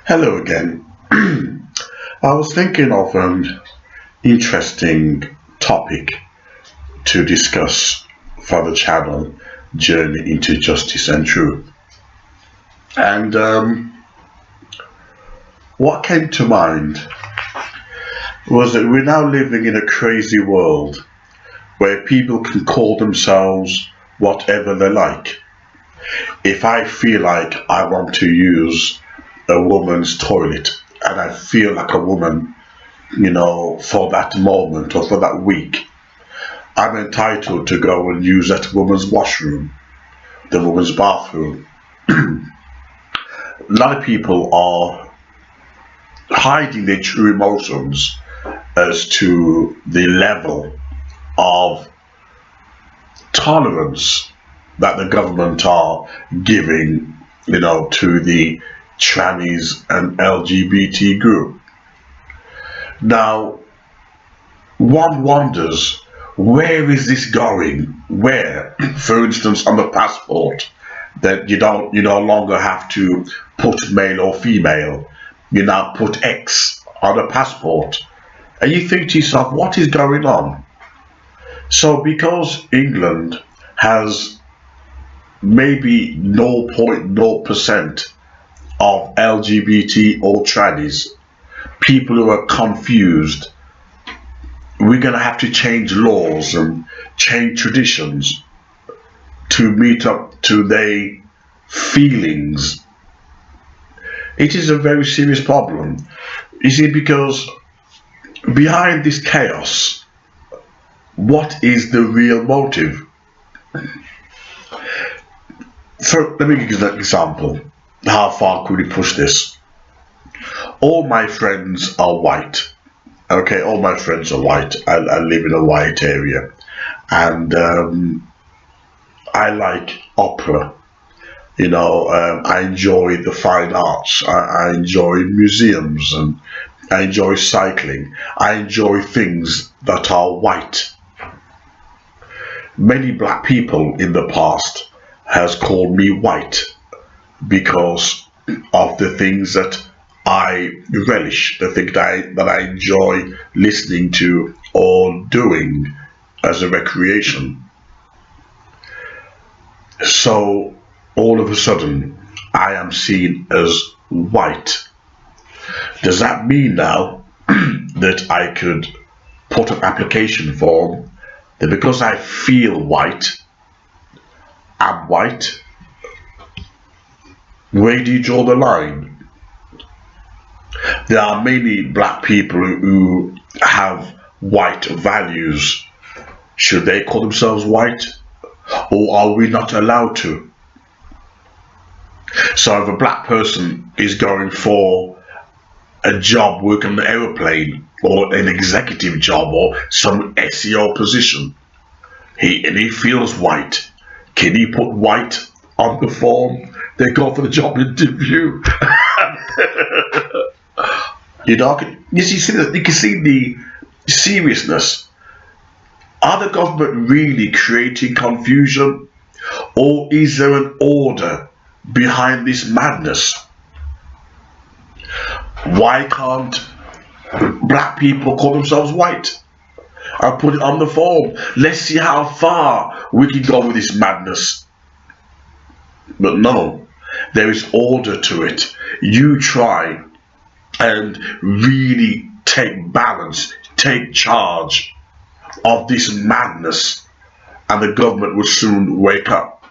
Hello again. I was thinking of an interesting topic to discuss for the channel, Journey into Justice and Truth. And what came to mind was that we're now living in a crazy world where people can call themselves whatever they like. If I feel like I want to use a woman's toilet and I feel like a woman, for that moment or for that week, I'm entitled to go and use that woman's washroom, the woman's bathroom. A lot of people are hiding their true emotions as to the level of tolerance that the government are giving, to the trannies and LGBT group. Now, one wonders, where is this going? Where, for instance, on the passport, that you no longer have to put male or female, you now put X on the passport, and you think to yourself, what is going on? So, because England has maybe 0.0% of LGBT or trannies, people who are confused, we're going to have to change laws and change traditions to meet up to their feelings. It is a very serious problem. You see, because behind this chaos, what is the real motive? So let me give you an example. How far could we push this? All my friends are white. Okay, all my friends are white. I live in a white area, and I like opera. I enjoy the fine arts. I enjoy museums, and I enjoy cycling. I enjoy things that are white. Many black people in the past has called me white because of the things that I relish, the things that I enjoy listening to or doing as a recreation. So all of a sudden, I am seen as white. Does that mean now that I could put an application form that because I feel white, I'm white? Where do you draw the line? There are many black people who have white values. Should they call themselves white? Or are we not allowed to? So if a black person is going for a job working on an aeroplane or an executive job or some SEO position, he feels white, can he put white on the form? They go for the job interview. You can see the seriousness. Are the government really creating confusion, or is there an order behind this madness? Why can't black people call themselves white? I'll put it on the form. Let's see how far we can go with this madness. But no, there is order to it. You try and really take balance, take charge of this madness, and the government will soon wake up.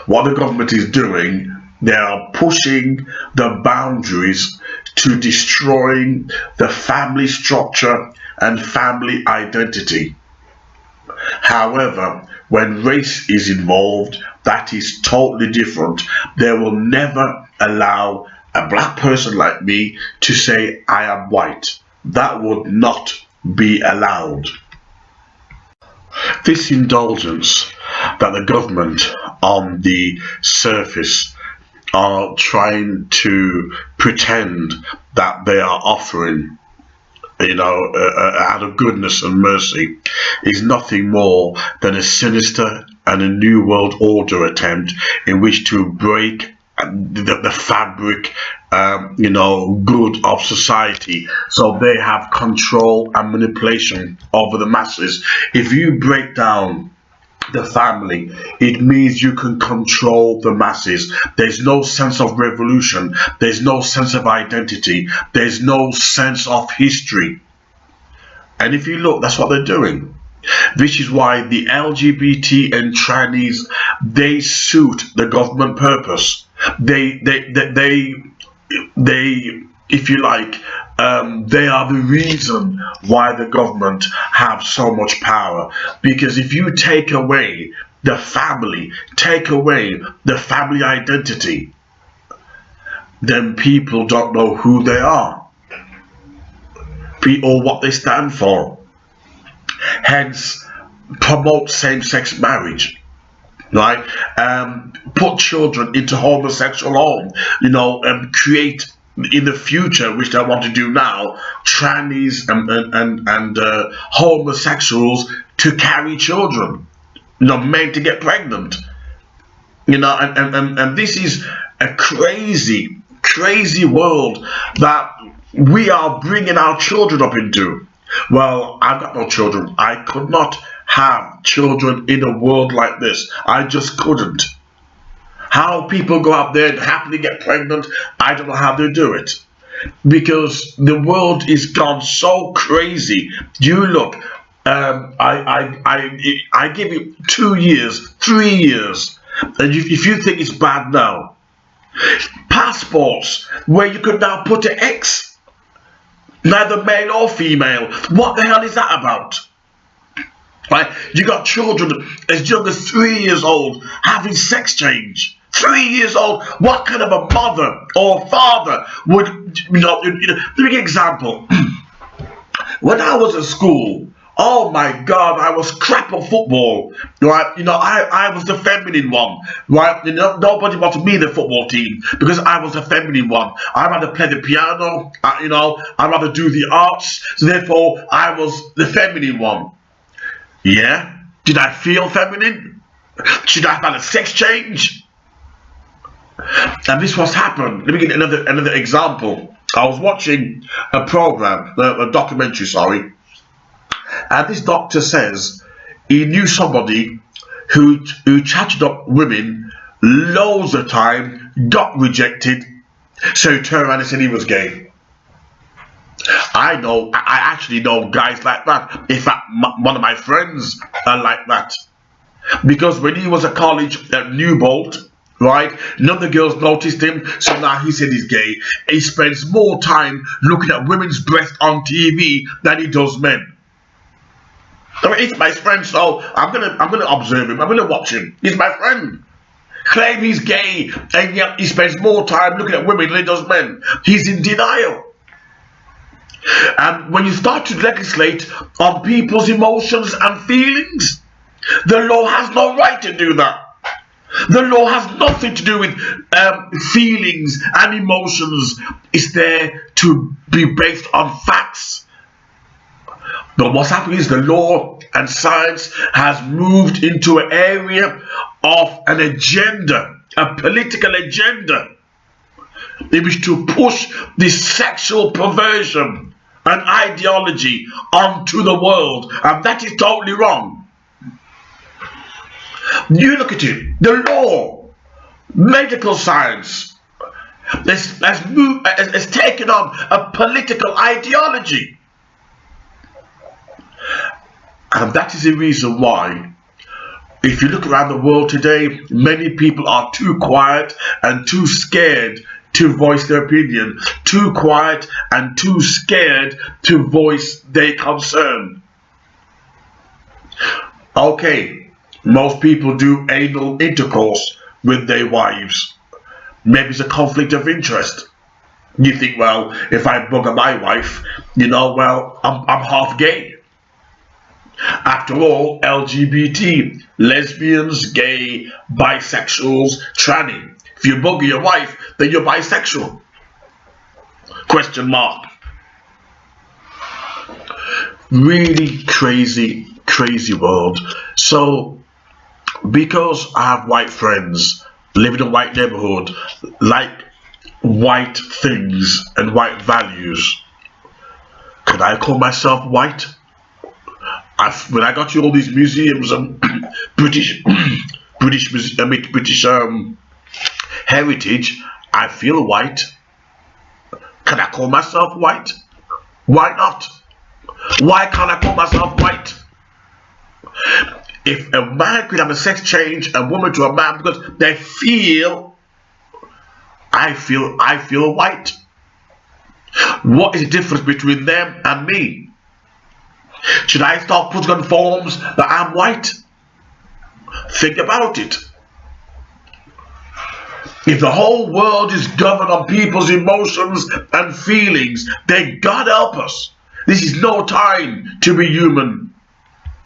What the government is doing, they are pushing the boundaries to destroying the family structure and family identity. However, when race is involved, that is totally different. They will never allow a black person like me to say I am white. That would not be allowed. This indulgence that the government on the surface are trying to pretend that they are offering, out of goodness and mercy, is nothing more than a sinister and a new world order attempt in which to break the fabric good of society. So they have control and manipulation over the masses. If you break down the family, it means you can control the masses. There's no sense of revolution, there's no sense of identity, there's no sense of history. And if you look, that's what they're doing. Which is why the LGBT and trannies, they suit the government purpose. They if you like, they are the reason why the government have so much power. Because if you take away take away the family identity, then people don't know who they are or what they stand for. Hence, promote same-sex marriage, right? Put children into homosexual home, and create in the future, which they want to do now, trannies and homosexuals to carry children, men to get pregnant, and this is a crazy world that we are bringing our children up into. Well, I've got no children. I could not have children in a world like this. I just couldn't. How people go out there and happily get pregnant, I don't know how they do it. Because the world is gone so crazy. You look, I give you 2 years, 3 years, and if you think it's bad now, passports where you could now put an X, neither male or female. What the hell is that about? Right? You got children as young as 3 years old having sex change. 3 years old. What kind of a mother or father would, let me give you an example. When I was at school, oh my God, I was crap at football, right? I was the feminine one, right? Nobody wanted me in the football team because I was the feminine one. I'd rather play the piano, I'd rather do the arts, so therefore I was the feminine one. Yeah? Did I feel feminine? Should I have had a sex change? And this was happened. Let me give another example. I was watching a program, a documentary, sorry, and this doctor says he knew somebody who chatted up women loads of time, got rejected, so he turned around and said he was gay. I actually know guys like that. In fact, one of my friends are like that. Because when he was at college at Newbolt, right, none of the girls noticed him, so now he said he's gay. He spends more time looking at women's breasts on TV than he does men. I mean, he's my friend, so I'm gonna observe him. I'm gonna watch him. He's my friend. Claim he's gay, and yet he spends more time looking at women than he does men. He's in denial. And when you start to legislate on people's emotions and feelings, the law has no right to do that. The law has nothing to do with feelings and emotions. It's there to be based on facts. But what's happening is the law and science has moved into an area of an agenda, a political agenda, in which to push this sexual perversion and ideology onto the world, and that is totally wrong. You look at it, the law, medical science has taken on a political ideology. And that is the reason why, if you look around the world today, many people are too quiet and too scared to voice their opinion, too quiet and too scared to voice their concern. Okay, most people do anal intercourse with their wives. Maybe it's a conflict of interest. You think, well, if I bugger my wife, I'm half gay. After all, LGBT, lesbians, gay, bisexuals, tranny. If you bugger your wife, then you're bisexual. Question mark. Really crazy world. So, because I have white friends, live in a white neighborhood, like white things and white values, can I call myself white? When I got to all these museums and British British heritage, I feel white. Can I call myself white? Why not? Why can't I call myself white? If a man could have a sex change, a woman to a man, because they feel, I feel white. What is the difference between them and me? Should I start putting on forms that I'm white? Think about it. If the whole world is governed on people's emotions and feelings, then God help us. This is no time to be human.